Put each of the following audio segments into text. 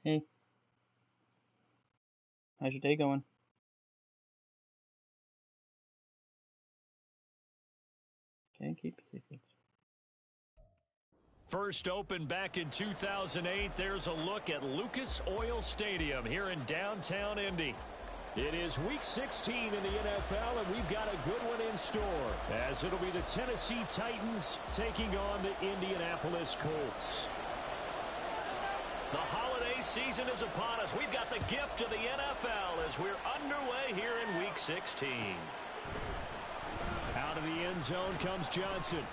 Hey, how's your day going? Okay, keep it. First opened back in 2008, there's a look at Lucas Oil Stadium here in downtown Indy. It is Week 16 in the NFL, and we've got a good one in store, as it'll be the Tennessee Titans taking on the Indianapolis Colts. The holiday season is upon us. We've got the gift of the NFL as we're underway here in Week 16. Out of the end zone comes Johnson.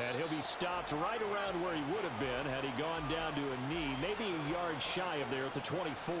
And he'll be stopped right around where he would have been had he gone down to a knee, maybe a yard shy of there at the 24.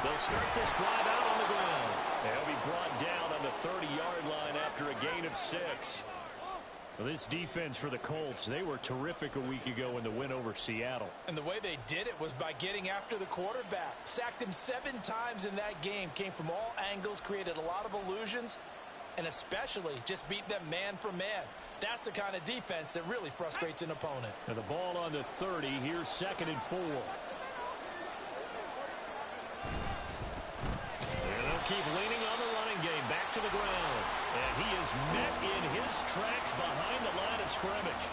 They'll start this drive out on the ground. They'll be brought down on the 30-yard line after a gain of 6. Well, this defense for the Colts, they were terrific a week ago in the win over Seattle. And the way they did it was by getting after the quarterback. Sacked him 7 times in that game. Came from all angles, created a lot of illusions, and especially just beat them man for man. That's the kind of defense that really frustrates an opponent. And the ball on the 30, here's 2nd and 4. Keep leaning on the running game, back to the ground. And he is met in his tracks behind the line of scrimmage.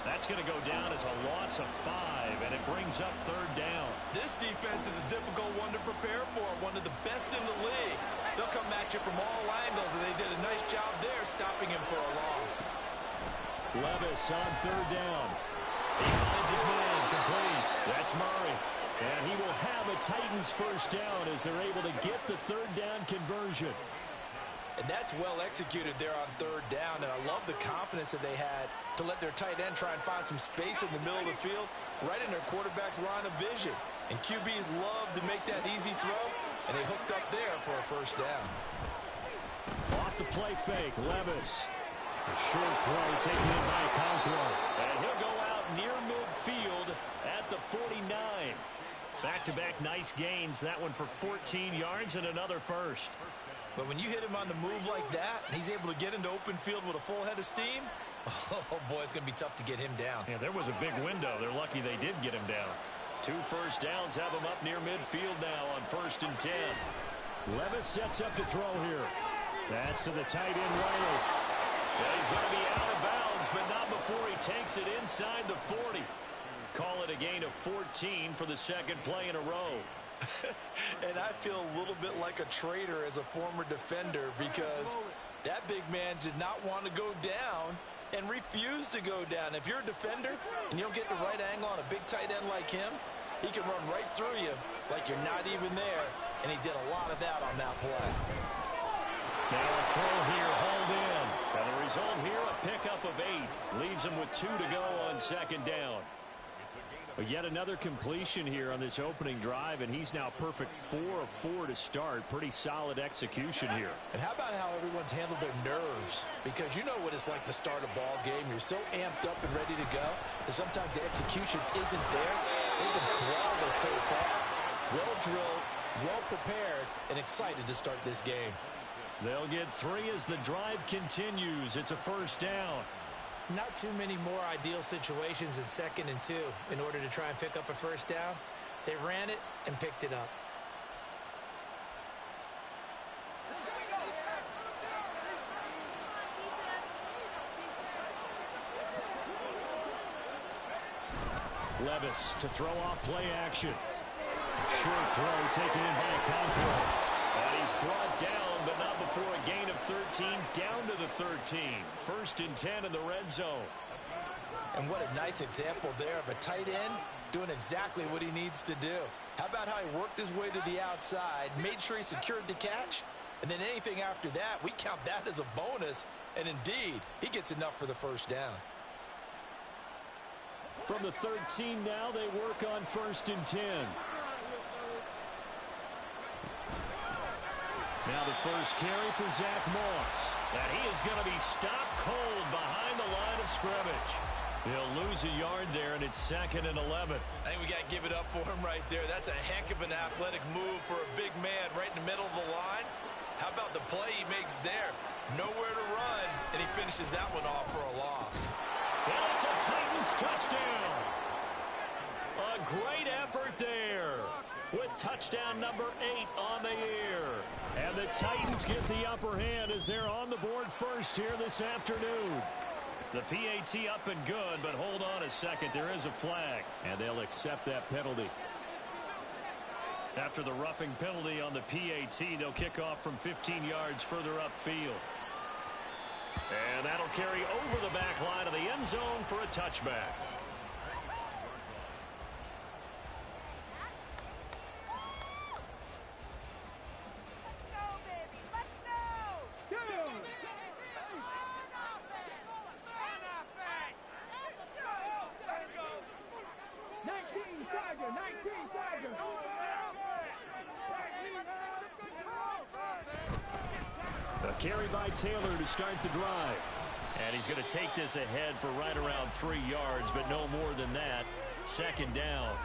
That's going to go down as a loss of 5, and it brings up 3rd down. This defense is a difficult one to prepare for, one of the best in the league. They'll come at you from all angles, and they did a nice job there stopping him for a loss. Levis on 3rd down. He finds his man, complete. That's Murray. And he will have a Titans first down as they're able to get the 3rd down conversion. And that's well executed there on 3rd down. And I love the confidence that they had to let their tight end try and find some space in the middle of the field, right in their quarterback's line of vision. And QBs love to make that easy throw, and they hooked up there for a first down. Off the play fake, Levis. A short throw taken in by Okonkwo. And he'll go out near midfield at the 49. Back-to-back nice gains. That one for 14 yards and another first. But when you hit him on the move like that, and he's able to get into open field with a full head of steam, oh, boy, it's going to be tough to get him down. Yeah, there was a big window. They're lucky they did get him down. 2 first downs have him up near midfield now on 1st and 10. Levis sets up to throw here. That's to the tight end, Riley. Yeah, he's going to be out of bounds, but not before he takes it inside the 40. Call it a gain of 14 for the 2nd play in a row. And I feel a little bit like a traitor as a former defender because that big man did not want to go down and refused to go down. If you're a defender and you don't get the right angle on a big tight end like him, he can run right through you like you're not even there, and he did a lot of that on that play. Now a throw here, hauled in. And the result here, a pickup of 8. Leaves him with 2 to go on 2nd down. But yet another completion here on this opening drive, and he's now perfect 4 of 4 to start. Pretty solid execution here. And how about how everyone's handled their nerves? Because you know what it's like to start a ball game. You're so amped up and ready to go, and sometimes the execution isn't there. They've been flawless so far. Well drilled, well prepared, and excited to start this game. They'll get 3 as the drive continues. It's a first down. Not too many more ideal situations in 2nd and 2 in order to try and pick up a first down. They ran it and picked it up. Levis to throw off play action. Short throw taken in by Okonkwo. And he's brought down, but not before a gain of 13, down to the 13. 1st and 10 in the red zone. And what a nice example there of a tight end doing exactly what he needs to do. How about how he worked his way to the outside, made sure he secured the catch, And then anything after that, we count that as a bonus. And indeed, he gets enough for the first down. From the 13 now, they work on 1st and 10. Now the first carry for Zach Moss. And he is going to be stopped cold behind the line of scrimmage. He'll lose a yard there, and it's 2nd and 11. I think we got to give it up for him right there. That's a heck of an athletic move for a big man right in the middle of the line. How about the play he makes there? Nowhere to run, and he finishes that one off for a loss. And it's a Titans touchdown. A great effort there with touchdown number 8 on the year. And the Titans get the upper hand as they're on the board first here this afternoon. The PAT up and good, but hold on a second. There is a flag, and they'll accept that penalty. After the roughing penalty on the PAT, they'll kick off from 15 yards further upfield. And that'll carry over the back line of the end zone for a touchback. A carry by Taylor to start the drive. And he's going to take this ahead for right around 3 yards, but no more than that. 2nd down.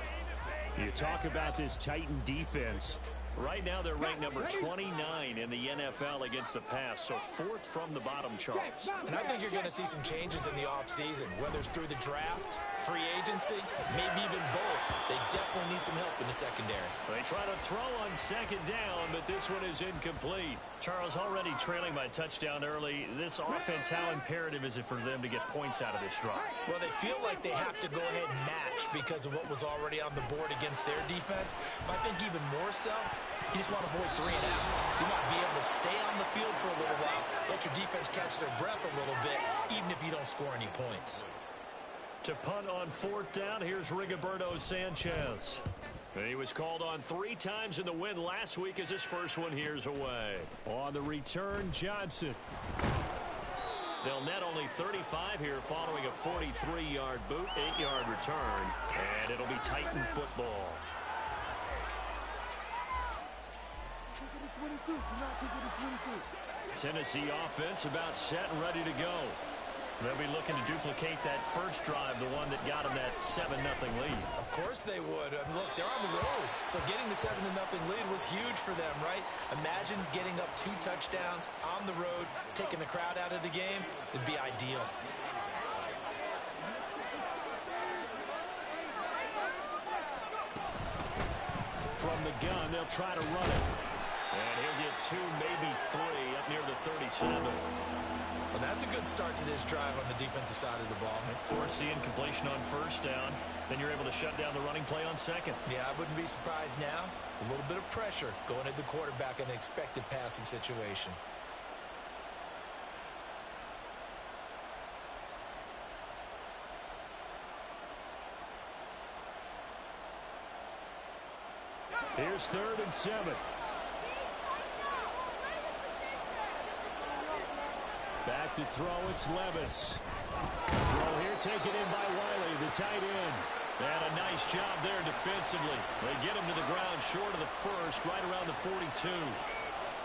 You talk about this Titan defense. Right now they're ranked number 29 in the NFL against the pass, so 4th from the bottom, Charles. And I think you're going to see some changes in the offseason, whether it's through the draft, free agency, maybe even both. They definitely need some help in the secondary. They try to throw on 2nd down, but this one is incomplete. Charles, already trailing by touchdown early. This offense, how imperative is it for them to get points out of this drive? Well, they feel like they have to go ahead and match because of what was already on the board against their defense. But I think even more so, you just want to avoid 3 and outs. You want to be able to stay on the field for a little while, let your defense catch their breath a little bit, even if you don't score any points. To punt on 4th down, here's Rigoberto Sanchez. He was called on 3 times in the win last week as his first one here's away. On the return, Johnson. They'll net only 35 here following a 43-yard boot, 8-yard return, and it'll be Titan football. Tennessee offense about set and ready to go. They'll be looking to duplicate that first drive, the one that got them that 7-0 lead. Of course they would. I mean, look, they're on the road, so getting the 7-0 lead was huge for them, right? Imagine getting up 2 touchdowns on the road, taking the crowd out of the game. It'd be ideal. From the gun, they'll try to run it. And he'll get 2, maybe 3 up near the 37. Well, that's a good start to this drive on the defensive side of the ball. Force the incompletion on 1st down. Then you're able to shut down the running play on 2nd. Yeah, I wouldn't be surprised now. A little bit of pressure going at the quarterback in an expected passing situation. Here's 3rd and 7. Back to throw, it's Levis. Throw here taken in by Wiley, the tight end. And a nice job there defensively. They get him to the ground short of the first, right around the 42.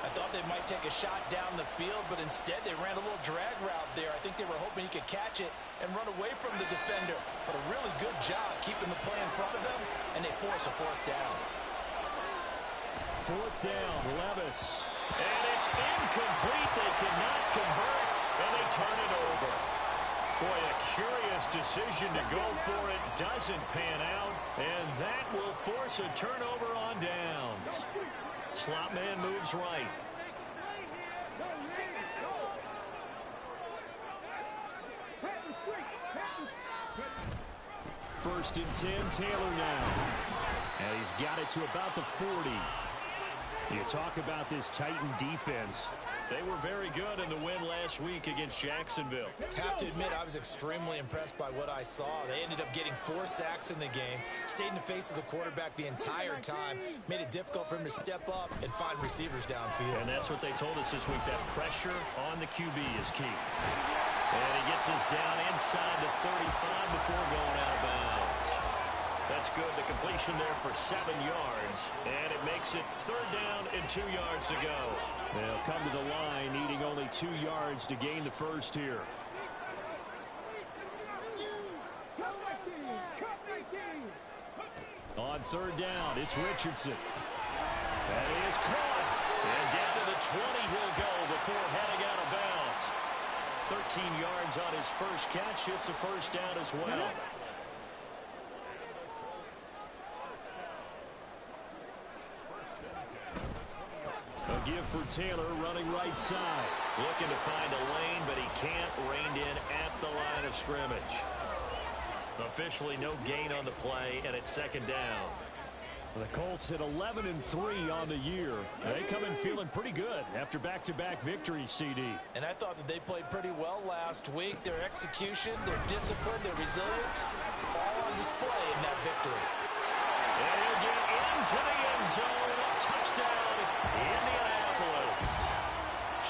I thought they might take a shot down the field, but instead they ran a little drag route there. I think they were hoping he could catch it and run away from the defender. But a really good job keeping the play in front of them, and they force a 4th down. 4th down, Levis. And it's incomplete. They cannot convert, and they turn it over. Boy, a curious decision to go for it. Doesn't pan out, and that will force a turnover on downs. Slot man moves right. First and 10, Taylor now. And he's got it to about the 40. You talk about this Titan defense. They were very good in the win last week against Jacksonville. Have to admit, I was extremely impressed by what I saw. They ended up getting 4 sacks in the game, stayed in the face of the quarterback the entire time, made it difficult for him to step up and find receivers downfield. And that's what they told us this week, that pressure on the QB is key. And he gets us down inside the 35 before going out of bounds. That's good. The completion there for 7 yards. And it makes it 3rd down and 2 yards to go. They'll come to the line needing only 2 yards to gain the first here. On 3rd down, it's Richardson. That is caught. And down to the 20 he'll go before heading out of bounds. 13 yards on his first catch. It's a first down as well. A give for Taylor running right side. Looking to find a lane, but he can't. Reined in at the line of scrimmage. Officially no gain on the play, and it's 2nd down. The Colts at 11-3 on the year. They come in feeling pretty good after back-to-back victories, CD. And I thought that they played pretty well last week. Their execution, their discipline, their resilience, all on display in that victory. And he'll get into the end zone. Touchdown, Indianapolis.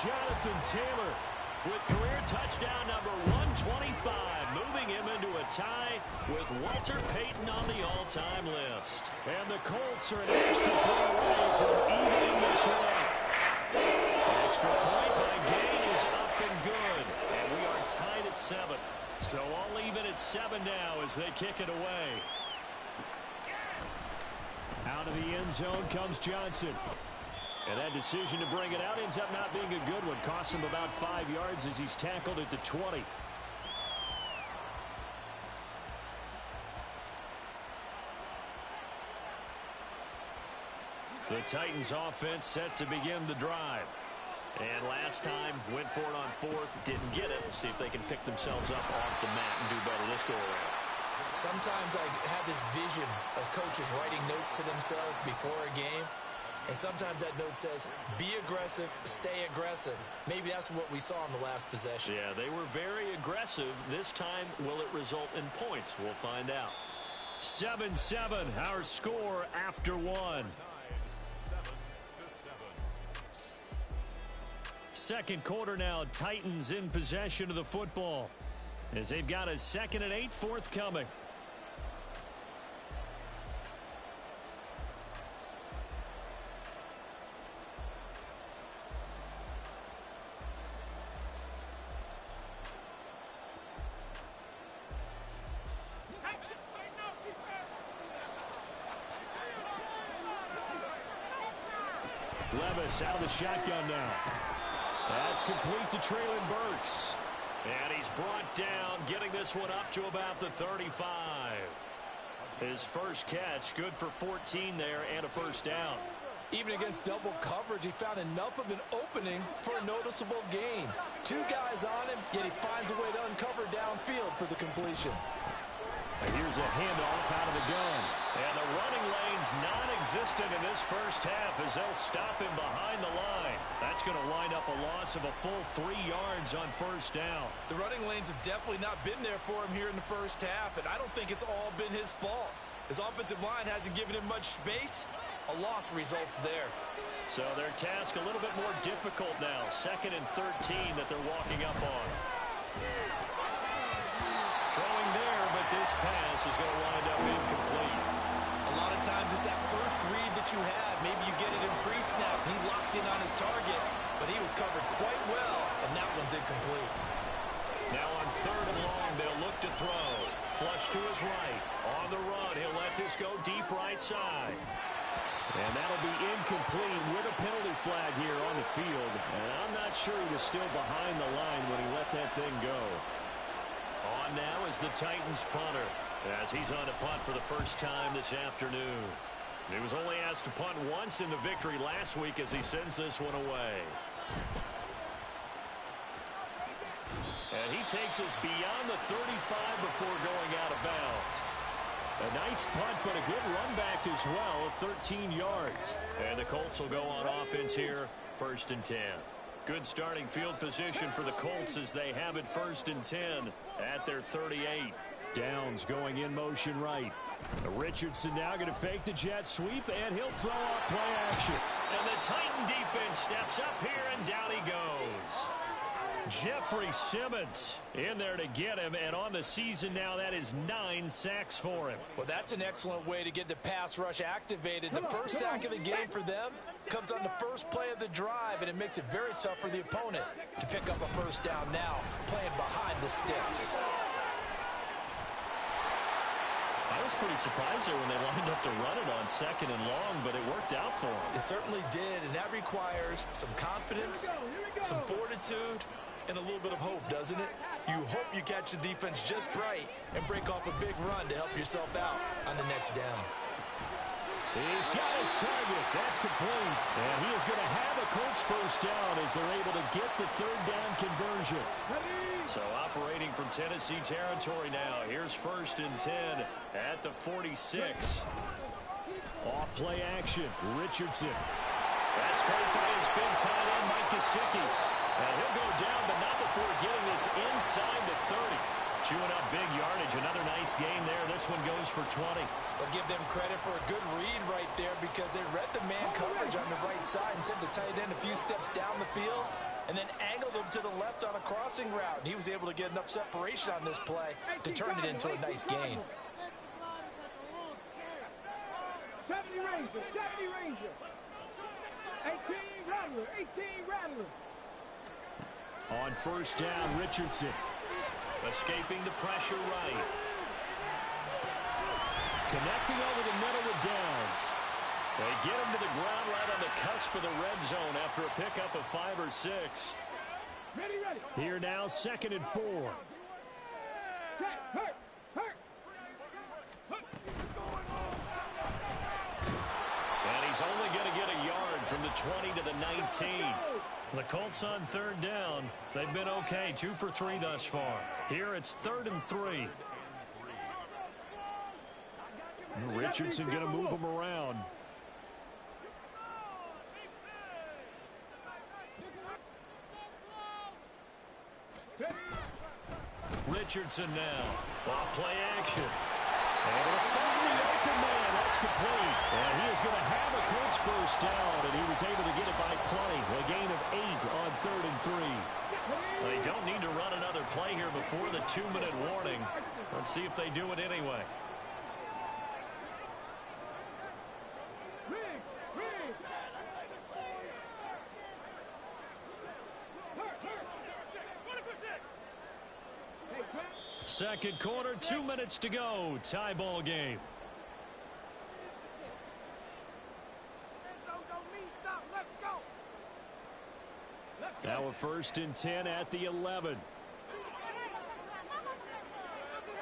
Jonathan Taylor with career touchdown number 125, moving him into a tie with Walter Payton on the all-time list. And the Colts are an extra point away from evening this one. Extra point by Gain is up and good. And we are tied at 7. So all even at 7 now as they kick it away. Out of the end zone comes Johnson. And that decision to bring it out ends up not being a good one. Costs him about 5 yards as he's tackled at the 20. The Titans offense set to begin the drive. And last time went for it on 4th, didn't get it. We'll see if they can pick themselves up off the mat and do better this go around. Sometimes I have this vision of coaches writing notes to themselves before a game. And sometimes that note says, be aggressive, stay aggressive. Maybe that's what we saw in the last possession. Yeah, they were very aggressive. This time, will it result in points? We'll find out. 7-7, our score after 1. Second quarter now, Titans in possession of the football as they've got a 2nd and 8 forthcoming. Levis out of the shotgun now. That's complete to Treylon Burks. And he's brought down, getting this one up to about the 35. His first catch, good for 14 there and a first down. Even against double coverage, he found enough of an opening for a noticeable gain. 2 guys on him, yet he finds a way to uncover downfield for the completion. And here's a handoff out of the gun. And the running lane's non-existent in this first half as they'll stop him behind the line. That's going to wind up a loss of a full 3 yards on first down. The running lanes have definitely not been there for him here in the first half, and I don't think it's all been his fault. His offensive line hasn't given him much space. A loss results there. So their task a little bit more difficult now. 2nd and 13 that they're walking up on. Throwing there, but this pass is going to wind up incomplete. A lot of times it's that first read that you have. Maybe you get it in pre-snap. He locked in on his target, but he was covered quite well, and that one's incomplete. Now on 3rd and long, they'll look to throw. Flush to his right. On the run, he'll let this go deep right side. And that'll be incomplete with a penalty flag here on the field. And I'm not sure he was still behind the line when he let that thing go. On now is the Titans punter, as he's on to punt for the first time this afternoon. He was only asked to punt once in the victory last week as he sends this one away. And he takes us beyond the 35 before going out of bounds. A nice punt, but a good run back as well, 13 yards. And the Colts will go on offense here, 1st and 10. Good starting field position for the Colts as they have it 1st and 10 at their 38. Downs going in motion right. Richardson now going to fake the jet sweep, and he'll throw off play action. And the Titan defense steps up here, and down he goes. Jeffrey Simmons in there to get him, and on the season now, that is 9 sacks for him. Well, that's an excellent way to get the pass rush activated. The first sack of the game for them comes on the first play of the drive, and it makes it very tough for the opponent to pick up a first down now, playing behind the sticks. I was pretty surprised there when they lined up to run it on 2nd and long, but it worked out for them. It certainly did, and that requires some confidence, some fortitude, and a little bit of hope, doesn't it? You hope you catch the defense just right and break off a big run to help yourself out on the next down. He's got his target. That's complete. And he is going to have a Colts first down as they're able to get the 3rd down conversion. So operating from Tennessee territory now. Here's 1st and 10 at the 46. Off play action. Richardson. That's caught by his big tight end, Mike Gesicki. And he'll go down, but not before getting this inside the 30. Chewing up big yardage. Another nice gain there. This one goes for 20. I'll give them credit for a good read right there because they read the man coverage on the right side and sent the tight end a few steps down the field and then angled him to the left on a crossing route. And he was able to get enough separation on this play to turn it into a nice gain. Deputy Ranger. 18 Rattler. On 1st down, Richardson. Escaping the pressure right. Connecting over the middle with Downs. They get him to the ground right on the cusp of the red zone after a pickup of 5 or 6. Ready. Here now, 2nd and 4. Hurt. And he's only going to get a yard from the 20 to the 19. The Colts on 3rd down. They've been okay, 2 for 3 thus far. Here it's 3rd and 3. Richardson going to move him around. Richardson now. Off play action. Able to find the open man. That's complete. And he is going to have a Colts first down, and he was able to get it by plenty. A gain of 8 on 3rd and 3. They don't need to run another play here before the 2-minute warning. Let's see if they do it anyway. Second quarter, 2 minutes to go. Tie ball game. Now a 1st and 10 at the 11.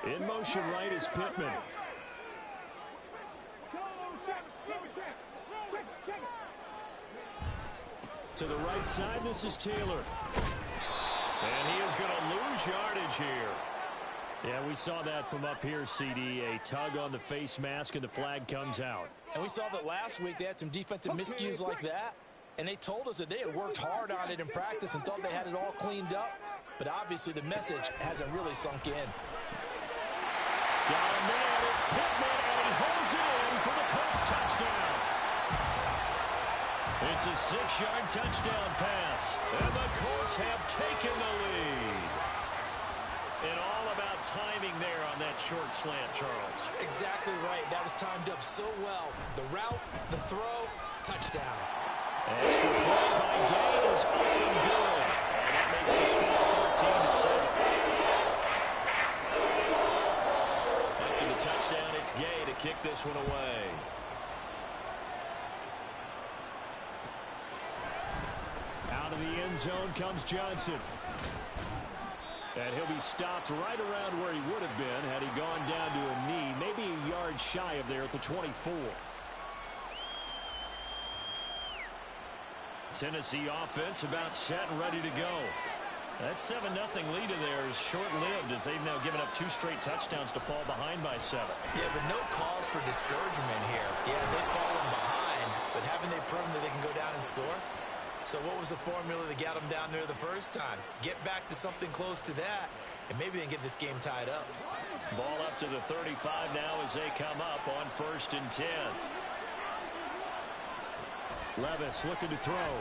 In motion right is Pittman. To the right side, this is Taylor. And he is going to lose yardage here. Yeah, we saw that from up here, CD. A tug on the face mask, and the flag comes out. And we saw that last week they had some defensive miscues like that. And they told us that they had worked hard on it in practice and thought they had it all cleaned up. But obviously the message hasn't really sunk in. Got a man, it's Pittman, and he holds it in for the Colts touchdown. It's a 6-yard touchdown pass. And the Colts have taken the lead. And all about timing there on that short slant, Charles. Exactly right. That was timed up so well. The route, the throw, touchdown. Extra point by Gay is up and good. And that makes the score 14-7. After the touchdown, it's Gay to kick this one away. Out of the end zone comes Johnson. And he'll be stopped right around where he would have been had he gone down to a knee, maybe a yard shy of there at the 24. Tennessee offense about set and ready to go. That 7-0 lead of theirs short-lived as they've now given up 2 straight touchdowns to fall behind by 7. Yeah, but no cause for discouragement here. Yeah, they've fallen behind, but haven't they proven that they can go down and score? So what was the formula that got them down there the first time? Get back to something close to that, and maybe they can get this game tied up. Ball up to the 35 now as they come up on 1st and 10. Levis looking to throw.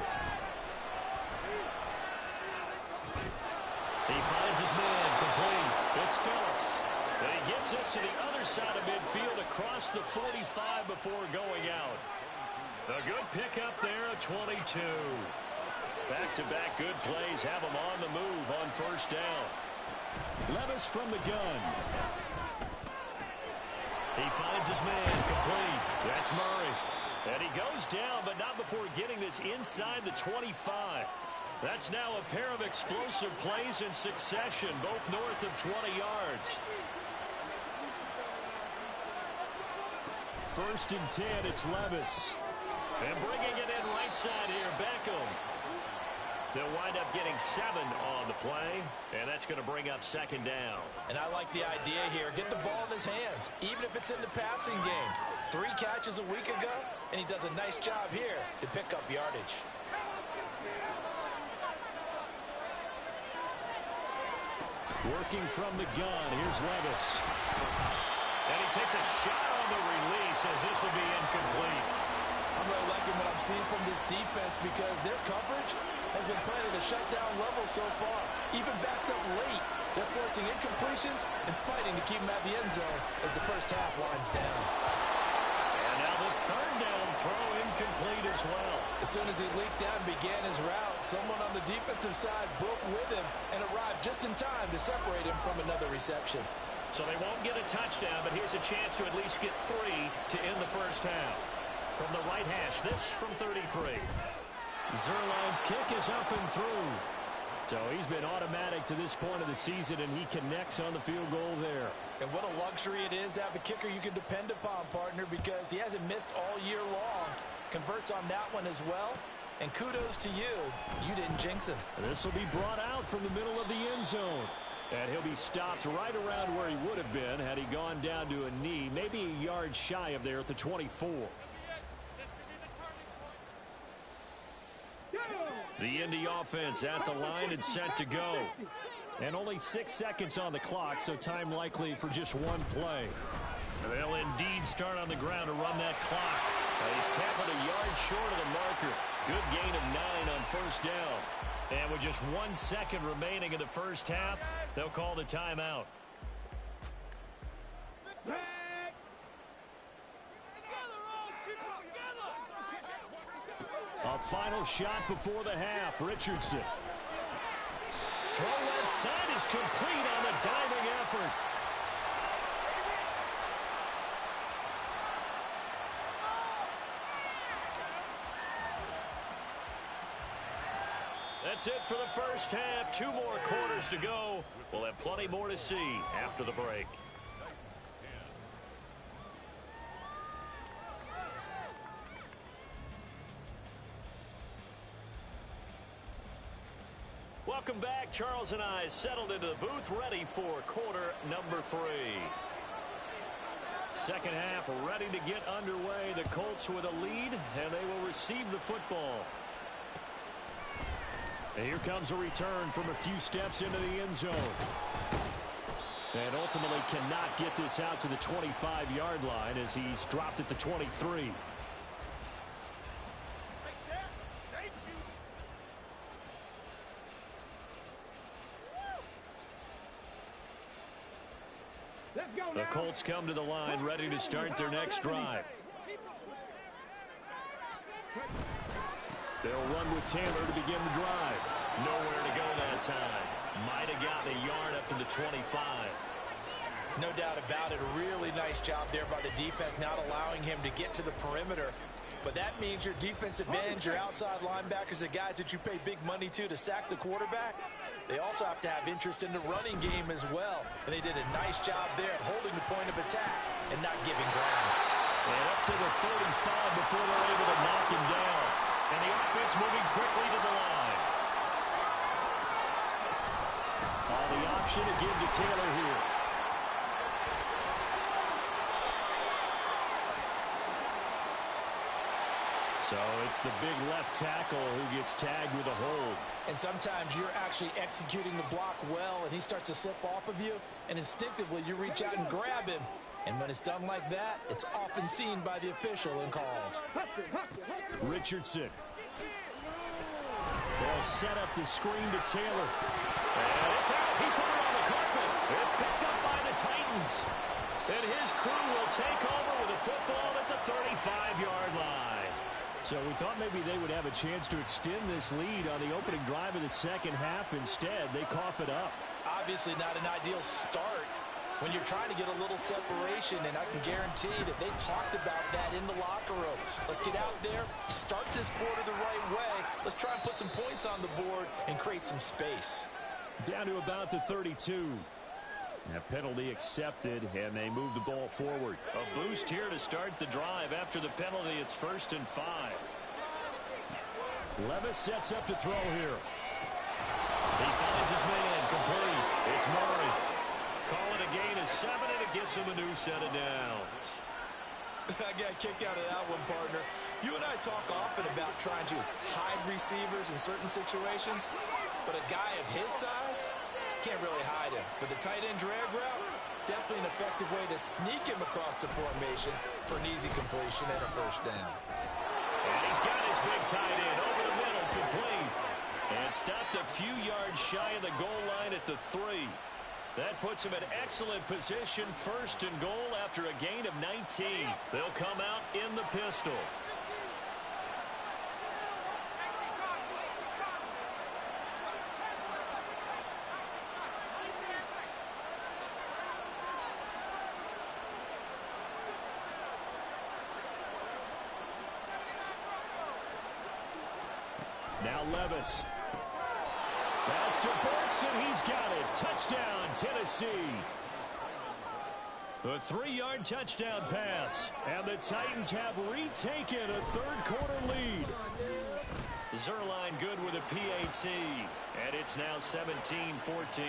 He finds his man complete. It's Phillips. And he gets us to the other side of midfield across the 45 before going out. A good pickup there at 22. Back-to-back good plays have him on the move on 1st down. Levis from the gun. He finds his man complete. That's Murray. And he goes down, but not before getting this inside the 25. That's now a pair of explosive plays in succession, both north of 20 yards. 1st and 10, it's Levis. And bringing it in right side here, Beckham. They'll wind up getting 7 on the play, and that's going to bring up 2nd down. And I like the idea here. Get the ball in his hands, even if it's in the passing game. 3 catches a week ago, and he does a nice job here to pick up yardage. Working from the gun, here's Levis. And he takes a shot on the release as this will be incomplete. I'm really liking what I'm seeing from this defense because their coverage has been playing at a shutdown level so far. Even backed up late, they're forcing incompletions and fighting to keep them at the end zone as the first half winds down. And now the 3rd down throw incomplete as well. As soon as he leaked out and began his route, someone on the defensive side broke with him and arrived just in time to separate him from another reception. So they won't get a touchdown, but here's a chance to at least get 3 to end the first half. From the right hash, this from 33. Zuerlein's kick is up and through. So he's been automatic to this point of the season, and he connects on the field goal there. And what a luxury it is to have a kicker you can depend upon, partner, because he hasn't missed all year long. Converts on that one as well. And kudos to you. You didn't jinx him. This will be brought out from the middle of the end zone. And he'll be stopped right around where he would have been had he gone down to a knee, maybe a yard shy of there at the 24. The Indy offense at the line and set to go. And only 6 seconds on the clock, so time likely for just 1 play. They'll indeed start on the ground to run that clock. He's tackled a yard short of the marker. Good gain of 9 on 1st down. And with just 1 second remaining in the first half, they'll call the timeout. A final shot before the half. Richardson. Throw left side is complete on the diving effort. That's it for the first half. 2 more quarters to go. We'll have plenty more to see after the break. Welcome back. Charles and I settled into the booth, ready for quarter number 3. Second half ready to get underway. The Colts with a lead, and they will receive the football. And here comes a return from a few steps into the end zone. And ultimately cannot get this out to the 25-yard line as he's dropped at the 23. The Colts come to the line ready to start their next drive. They'll run with Taylor to begin the drive. Nowhere to go that time. Might have gotten a yard up to the 25. No doubt about it. A really nice job there by the defense, not allowing him to get to the perimeter. But that means your defensive ends, your outside linebackers, the guys that you pay big money to sack the quarterback, they also have to have interest in the running game as well. And they did a nice job there of holding the point of attack and not giving ground. And up to the 35 before they're able to knock him down. And the offense moving quickly to the line. option to give to Taylor here. So it's the big left tackle who gets tagged with a hold. And sometimes you're actually executing the block well, and he starts to slip off of you, and instinctively you reach out and grab him. And when it's done like that, it's often seen by the official and called. Richardson. They'll set up the screen to Taylor. And it's out. He put it on the carpet. It's picked up by the Titans. And his crew will take over with a football at the 35-yard line. So we thought maybe they would have a chance to extend this lead on the opening drive of the second half. Instead, they cough it up. Obviously not an ideal start when you're trying to get a little separation, and I can guarantee that they talked about that in the locker room. Let's get out there, start this quarter the right way. Let's try and put some points on the board and create some space. Down to about the 32. A penalty accepted, and they move the ball forward. A boost here to start the drive. After the penalty, it's 1st and 5. Levis sets up to throw here. He finds his man, complete. It's Murray. Call it a gain of 7, and it gets him a new set of downs. I got a kick out of that one, partner. You and I talk often about trying to hide receivers in certain situations, but a guy of his size can't really hide him. But the tight end drag route, definitely an effective way to sneak him across the formation for an easy completion and a first down. And he's got his big tight end over the middle, complete. And stopped a few yards shy of the goal line at the 3. That puts him in excellent position, 1st and goal after a gain of 19. They'll come out in the pistol. Now Levis. That's to Burks, and he's got it. Touchdown, Tennessee. A 3-yard touchdown pass. And the Titans have retaken a third-quarter lead. Zuerlein good with a PAT. And it's now 17-14.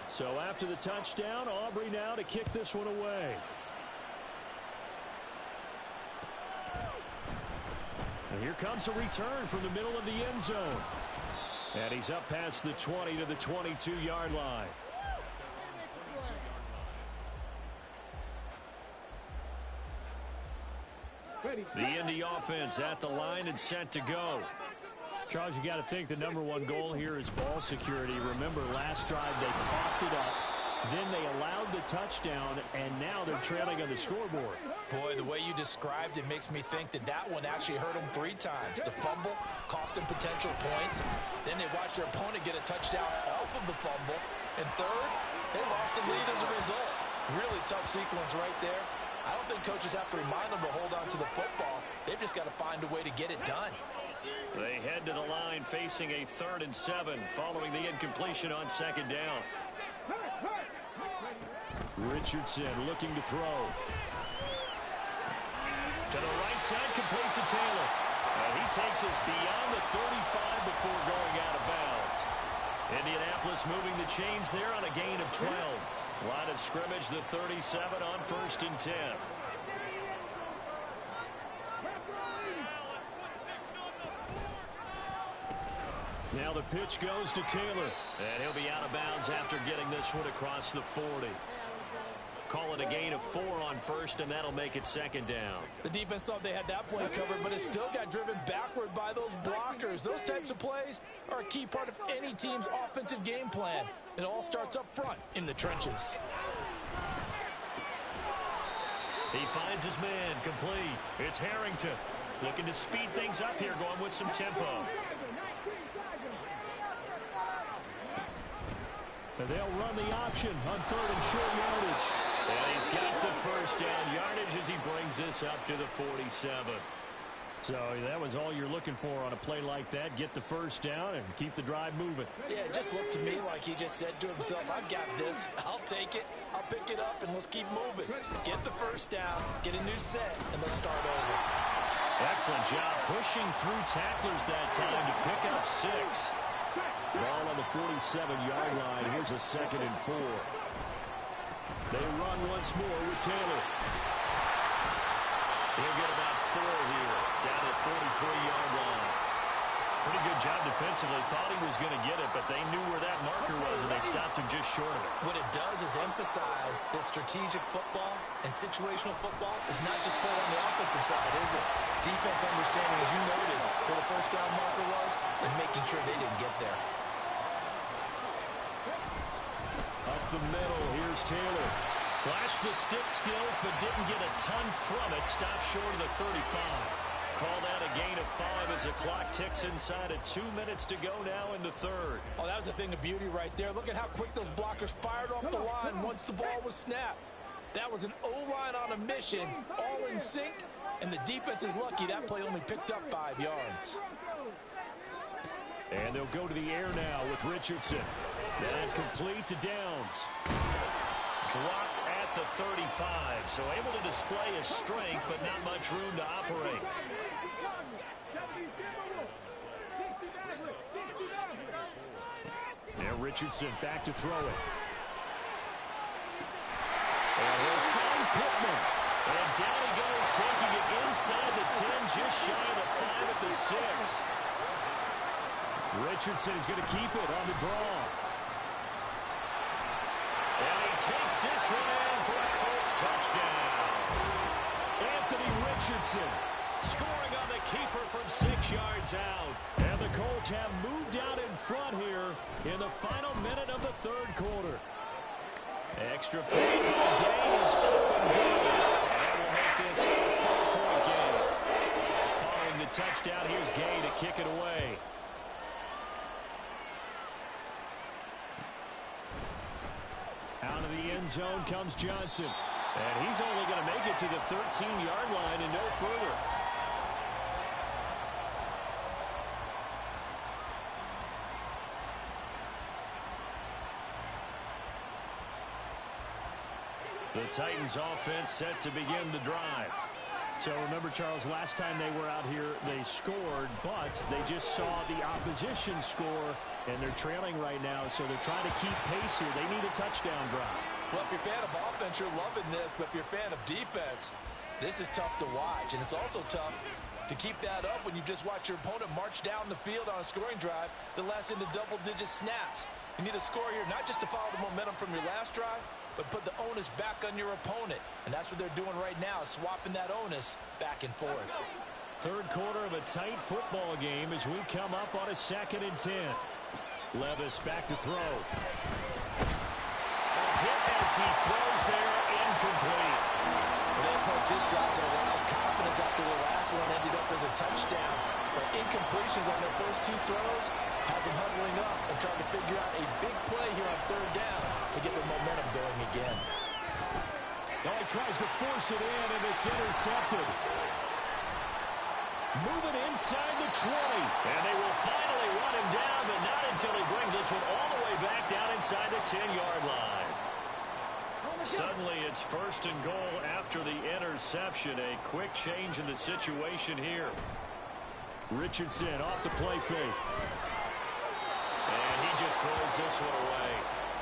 So after the touchdown, Aubrey now to kick this one away. And here comes a return from the middle of the end zone. And he's up past the 20 to the 22-yard line. The Indy offense at the line and set to go. Charles, you got to think the #1 goal here is ball security. Remember, last drive they coughed it up. Then they allowed the touchdown, and now they're trailing on the scoreboard. Boy, the way you described it makes me think that that one actually hurt them 3 times. The fumble cost them potential points. Then they watched their opponent get a touchdown off of the fumble. And third, they lost the lead as a result. Really tough sequence right there. I don't think coaches have to remind them to hold on to the football. They've just got to find a way to get it done. They head to the line facing a 3rd and 7 following the incompletion on 2nd down. Richardson looking to throw. To the right side, complete to Taylor. And he takes us beyond the 35 before going out of bounds. Indianapolis moving the chains there on a gain of 12. Line of scrimmage, the 37 on 1st and 10. Now the pitch goes to Taylor. And he'll be out of bounds after getting this one across the 40. Call it a gain of 4 on 1st, and that'll make it 2nd down. The defense thought they had that play covered, but it still got driven backward by those blockers. Those types of plays are a key part of any team's offensive game plan. It all starts up front in the trenches. He finds his man, complete. It's Harrington looking to speed things up here, going with some tempo. And they'll run the option on 3rd and short yardage. And he's got the first down yardage as he brings this up to the 47. So that was all you're looking for on a play like that. Get the first down and keep the drive moving. Yeah, it just looked to me like he just said to himself, I've got this. I'll take it. I'll pick it up, and let's keep moving. Get the first down, get a new set, and let's start over. Excellent job pushing through tacklers that time to pick up 6. Ball on the 47-yard line. Here's a 2nd and 4. They run once more with Taylor. He'll get about 4 here, down at 43-yard line. Pretty good job defensively. Thought he was going to get it, but they knew where that marker was, and they stopped him just short of it. What it does is emphasize that strategic football and situational football is not just played on the offensive side, is it? Defense understanding, as you noted, where the first down marker was and making sure they didn't get there. Up the middle, here's Taylor. Flashed the stick skills, but didn't get a ton from it. Stopped short of the 35. Called out a gain of 5 as the clock ticks inside of 2 minutes to go now in the third. Oh, that was a thing of beauty right there. Look at how quick those blockers fired off the line once the ball was snapped. That was an O-line on a mission, all in sync, and the defense is lucky that play only picked up 5 yards. And they'll go to the air now with Richardson. That complete to Downs. Dropped at the 35, so able to display his strength, but not much room to operate. Now Richardson back to throw it. And he'll find Pittman. And down he goes, taking it inside the 10, just shy of the 5 at the 6. Richardson is going to keep it on the draw. And he takes this one in for a Colts touchdown. Anthony Richardson scoring on the keeper from 6 yards out. And the Colts have moved out in front here in the final minute of the third quarter. Extra point game is up and good. And we'll make this a 4-point game. Following the touchdown, here's Gay to kick it away. Out of the end zone comes Johnson. And he's only going to make it to the 13-yard line and no further. The Titans offense set to begin the drive. So remember, Charles, last time they were out here, they scored, but they just saw the opposition score, and they're trailing right now, so they're trying to keep pace here. They need a touchdown drive. Well, if you're a fan of offense, you're loving this, but if you're a fan of defense, this is tough to watch, and it's also tough to keep that up when you just watch your opponent march down the field on a scoring drive that lasts into double-digit snaps. You need a score here, not just to follow the momentum from your last drive, but put the onus back on your opponent. And that's what they're doing right now, swapping that onus back and forth. Third quarter of a tight football game as we come up on a 2nd and 10. Levis back to throw. A hit as he throws there, incomplete. They approach this drive with a lot of confidence after the last one ended up as a touchdown. But incompletions on their first 2 throws has them huddling up and trying to figure out a big play here on 3rd down to get their momentum going again. Now he tries to force it in, and it's intercepted. Moving inside the 20. And they will finally run him down, but not until he brings this one all the way back down inside the 10-yard line. Suddenly it's 1st and goal after the interception. A quick change in the situation here. Richardson off the play fake. And he just throws this one away.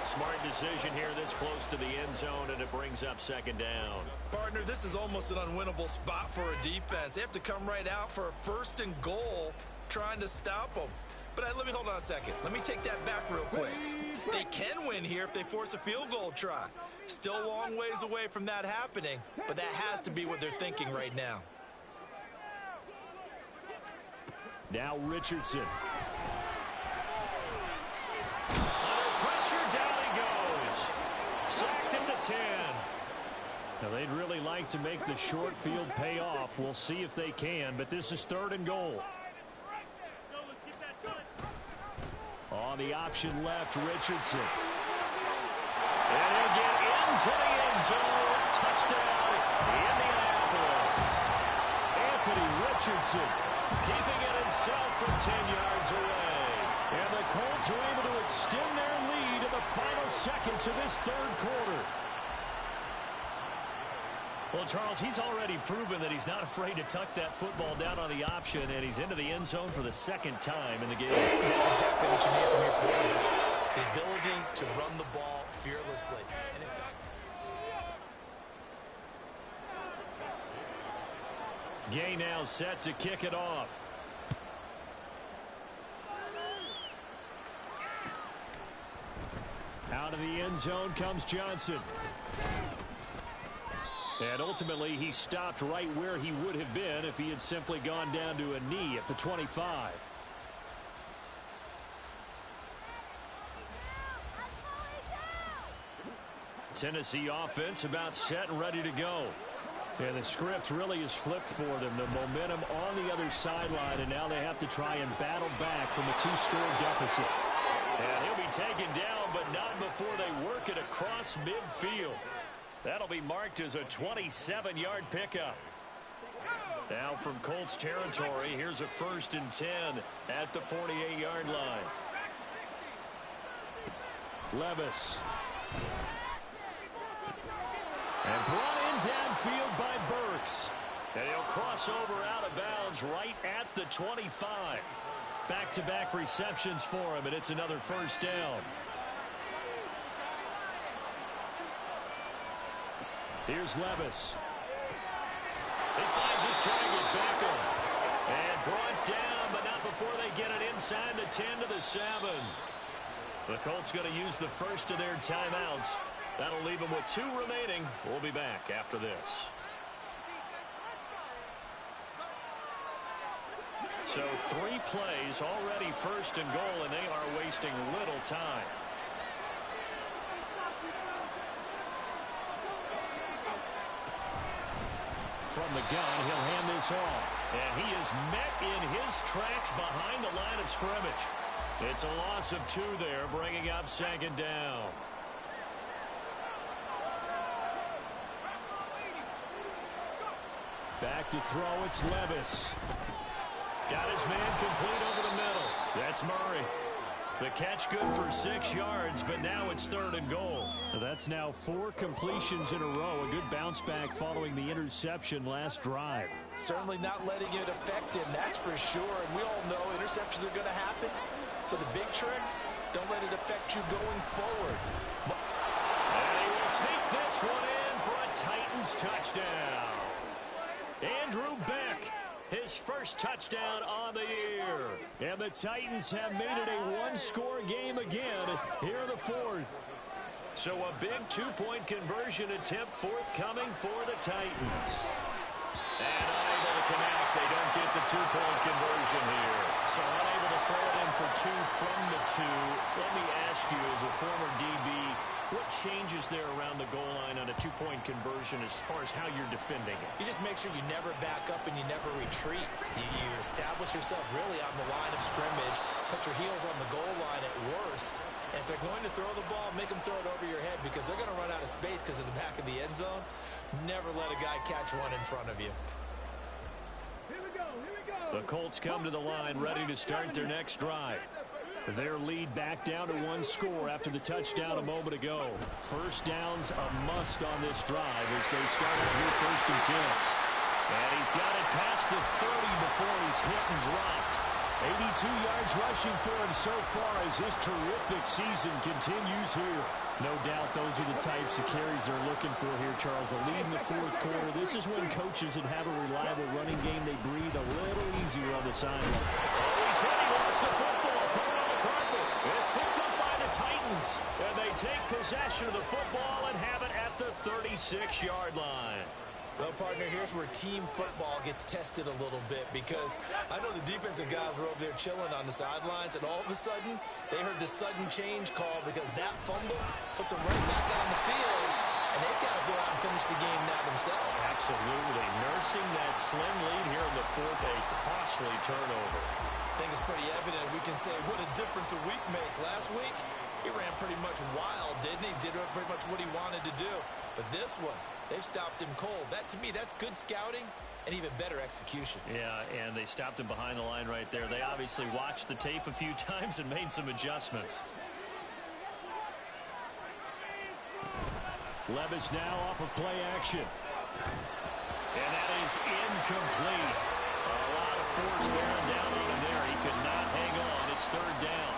Smart decision here this close to the end zone, and it brings up 2nd down. Partner, this is almost an unwinnable spot for a defense. They have to come right out for a 1st and goal trying to stop them. But let me hold on a second. Let me take that back real quick. They can win here if they force a field goal try. Still a long ways away from that happening, but that has to be what they're thinking right now. Now Richardson. Under pressure, down he goes. Sacked at the 10. Now they'd really like to make the short field pay off. We'll see if they can, but this is 3rd and goal. On the option left, Richardson. And he'll get into the end zone. Touchdown, Indianapolis. Anthony Richardson keeping it himself from 10 yards away. And the Colts are able to extend their lead in the final seconds of this 3rd quarter. Well, Charles, he's already proven that he's not afraid to tuck that football down on the option, and he's into the end zone for the second time in the game. That's exactly what you need from your quarterback. The ability to run the ball fearlessly. And in fact, Gay now set to kick it off. Out of the end zone comes Johnson. And ultimately, he stopped right where he would have been if he had simply gone down to a knee at the 25. Tennessee offense about set and ready to go. And the script really is flipped for them. The momentum on the other sideline, and now they have to try and battle back from a 2-score deficit. And he'll be taken down, but not before they work it across midfield. That'll be marked as a 27-yard pickup. Now from Colts territory, here's a 1st and 10 at the 48-yard line. Levis. And brought in downfield by Burks. And he'll cross over out of bounds right at the 25. Back-to-back receptions for him, and it's another 1st down. Here's Levis. He finds his target, Beckham. And brought down, but not before they get it inside the 10 to the 7. The Colts going to use the first of their timeouts. That'll leave them with 2 remaining. We'll be back after this. So 3 plays, already 1st and goal, and they are wasting little time. From the gun, he'll hand this off. And he is met in his tracks behind the line of scrimmage. It's a loss of 2 there, bringing up 2nd down. Back to throw, it's Levis. Got his man complete over the middle. That's Murray. The catch good for 6 yards, but now it's 3rd and goal. That's now 4 completions in a row. A good bounce back following the interception last drive. Certainly not letting it affect him, that's for sure. And we all know interceptions are going to happen. So the big trick, don't let it affect you going forward. And he will take this one in for a Titans touchdown. Andrew Beck, his first touchdown on the year. And the Titans have made it a 1-score game again here in the 4th. So a big 2-point conversion attempt forthcoming for the Titans. And unable to connect. They don't get the 2-point conversion here. So unable to throw it in for 2 from the 2. Let me ask you, as a former DB, what changes there around the goal line on a 2-point conversion as far as how you're defending it? You just make sure you never back up and you never retreat. You establish yourself really on the line of scrimmage, put your heels on the goal line at worst. And if they're going to throw the ball, make them throw it over your head because they're going to run out of space because of the back of the end zone. Never let a guy catch one in front of you. Here we go, here we go. The Colts come to the line ready to start their next drive. Their lead back down to 1 score after the touchdown a moment ago. 1st down's a must on this drive as they start out here 1st and 10. And he's got it past the 30 before he's hit and dropped. 82 yards rushing for him so far as his terrific season continues here. No doubt those are the types of carries they're looking for here, Charles. A lead in the 4th quarter. This is when coaches that have a reliable running game, they breathe a little easier on the sideline. Oh, he's hit. He lost the football. Put it on the carpet. It's picked up by the Titans. And they take possession of the football and have it at the 36-yard line. Well, partner, here's where team football gets tested a little bit because I know the defensive guys were over there chilling on the sidelines, and all of a sudden, they heard the sudden change call because that fumble puts them right back on the field, and they've got to go out and finish the game now themselves. Absolutely. Nursing that slim lead here in the 4th, a costly turnover. I think it's pretty evident. We can say what a difference a week makes. Last week, he ran pretty much wild, didn't he? Did pretty much what he wanted to do. But this one, they've stopped him cold. That, to me, that's good scouting and even better execution. Yeah, and they stopped him behind the line right there. They obviously watched the tape a few times and made some adjustments. Levis now off of play action. And that is incomplete. A lot of force bearing down on him there. He could not hang on. It's third down.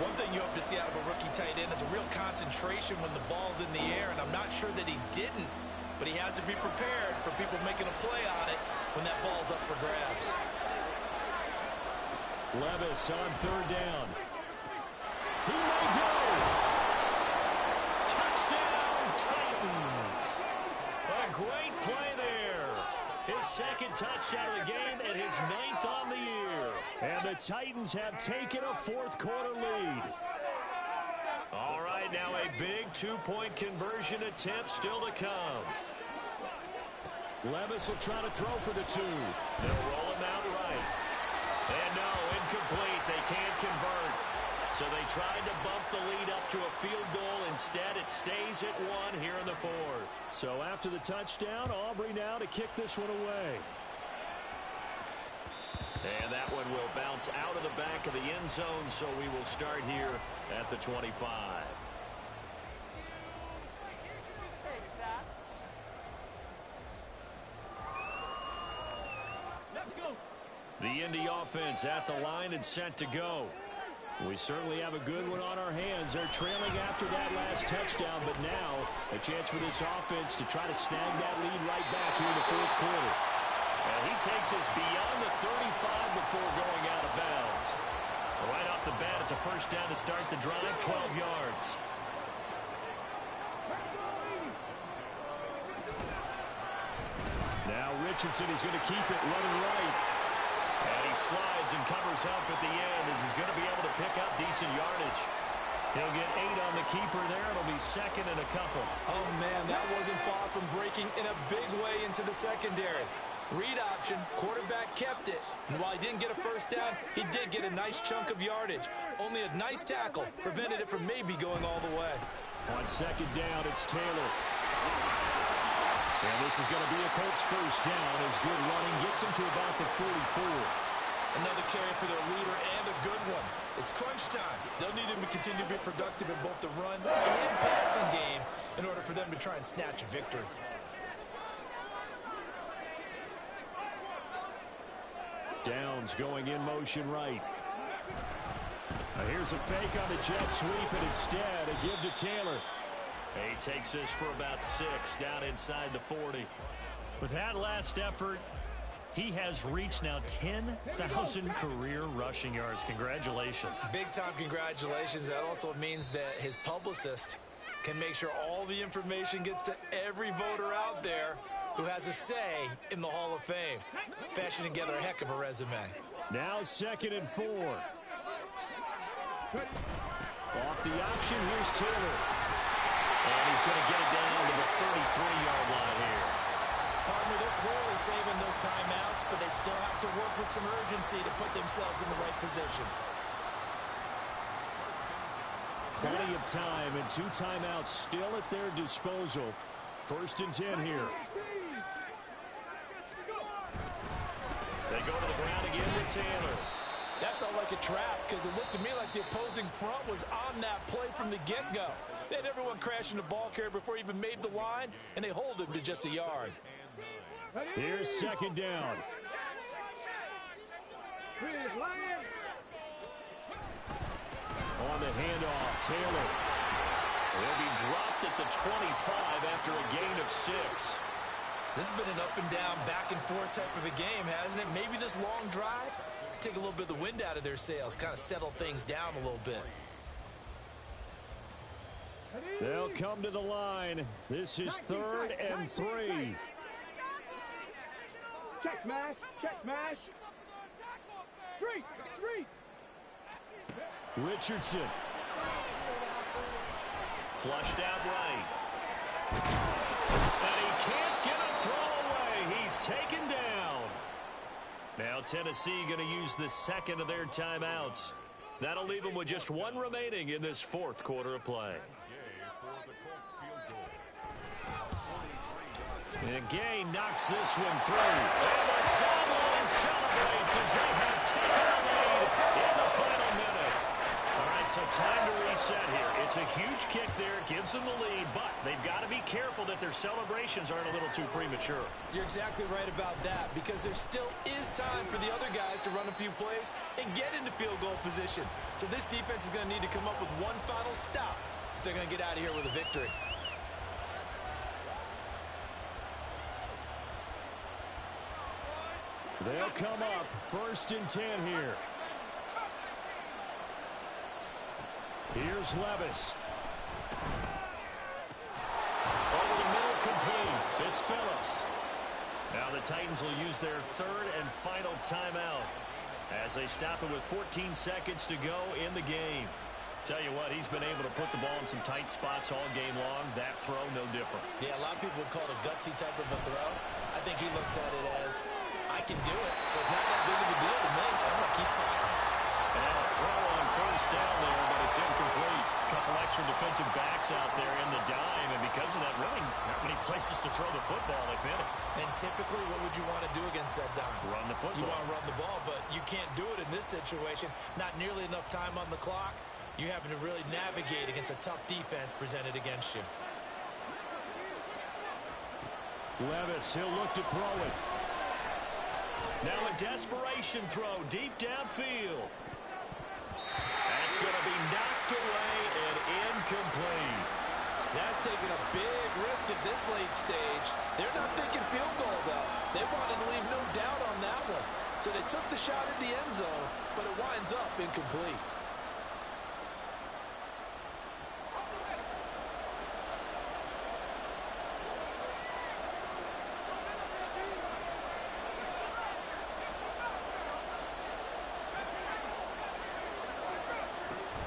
One thing you hope to see out of a rookie tight end is a real concentration when the ball's in the air, and I'm not sure that he didn't, but he has to be prepared for people making a play on it when that ball's up for grabs. Levis on third down. He may go. Touchdown, Titans. A great play there. His second touchdown of the game and his 9th on the year. And the Titans have taken a fourth-quarter lead. All right, now a big two-point conversion attempt still to come. Levis will try to throw for the 2. They'll roll him out right. And no, incomplete. They can't convert. So they tried to bump the lead up to a field goal. Instead, it stays at 1 here in the 4th. So after the touchdown, Aubrey now to kick this one away. And that one will bounce out of the back of the end zone, so we will start here at the 25. The Indy offense at the line and set to go. We certainly have a good one on our hands. They're trailing after that last touchdown, but now a chance for this offense to try to snag that lead right back here in the 4th quarter. And he takes us beyond the 35 before going out of bounds. Right off the bat, it's a first down to start the drive, 12 yards. Now Richardson is going to keep it running right. And he slides and covers up at the end as he's going to be able to pick up decent yardage. He'll get 8 on the keeper there. It'll be second and a couple. Oh, man, that wasn't far from breaking in a big way into the secondary. Read option, quarterback kept it. And while he didn't get a first down, he did get a nice chunk of yardage. Only a nice tackle prevented it from maybe going all the way. On second down, it's Taylor. And this is going to be a Colts first down as good running gets him to about the 44. Another carry for their leader and a good one. It's crunch time. They'll need him to continue to be productive in both the run and passing game in order for them to try and snatch a victory. Downs going in motion right. Now here's a fake on the jet sweep, and instead a give to Taylor. He takes this for about 6 down inside the 40. With that last effort, he has reached now 10,000 career rushing yards. Congratulations. Big-time congratulations. That also means that his publicist can make sure all the information gets to every voter out there who has a say in the Hall of Fame. Fashioning together a heck of a resume. Now 2nd and 4. Off the option, here's Taylor. And he's going to get it down to the 33-yard line here. Partner, they're clearly saving those timeouts, but they still have to work with some urgency to put themselves in the right position. Plenty of time and 2 timeouts still at their disposal. 1st and 10 here. They go to the ground again with Taylor. That felt like a trap because it looked to me like the opposing front was on that play from the get-go. They had everyone crashing the ball carrier before he even made the line, and they hold him to just a yard. Here's 2nd down. On the handoff, Taylor. He'll be dropped at the 25 after a gain of 6. This has been an up-and-down, back-and-forth type of a game, hasn't it? Maybe this long drive, take a little bit of the wind out of their sails, kind of settle things down a little bit. They'll come to the line. This is 3rd and 3. Check smash, check smash. Street. Richardson. Flushed out right. And he can't get a throw away. He's taken down. Now Tennessee going to use the 2nd of their timeouts. That'll leave them with just 1 remaining in this 4th quarter of play. And Gay knocks this one through. And the sideline celebrates as they have taken the lead in the final minute. All right, so time to reset here. It's It's a huge kick there. Gives them the lead, but they've got to be careful that their celebrations aren't a little too premature. You're exactly right about that, because there still is time for the other guys to run a few plays and get into field goal position. So this defense is going to need to come up with one final stop if they're going to get out of here with a victory. They'll come up 1st and 10 here. Here's Levis. Over the middle, complete. It's Phillips. Now the Titans will use their 3rd and final timeout as they stop it with 14 seconds to go in the game. Tell you what, he's been able to put the ball in some tight spots all game long. That throw, no different. Yeah, a lot of people would call it a gutsy type of a throw. I think he looks at it as, I can do it, so it's not that big of a deal to me. I'm going to keep firing. And a throw on 1st down there, but it's incomplete. Couple extra defensive backs out there in the dime, and because of that, really not many places to throw the football, if any. And typically, what would you want to do against that dime? Run the football. You want to run the ball, but you can't do it in this situation. Not nearly enough time on the clock. You're having to really navigate against a tough defense presented against you. Levis, he'll look to throw it. Now a desperation throw deep downfield. That's going to be knocked away and incomplete. That's taking a big risk at this late stage. They're not thinking field goal, though. They wanted to leave no doubt on that one. So they took the shot at the end zone, but it winds up incomplete.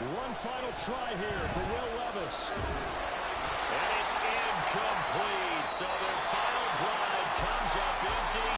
One final try here for Will Levis. And it's incomplete. So their final drive comes up empty.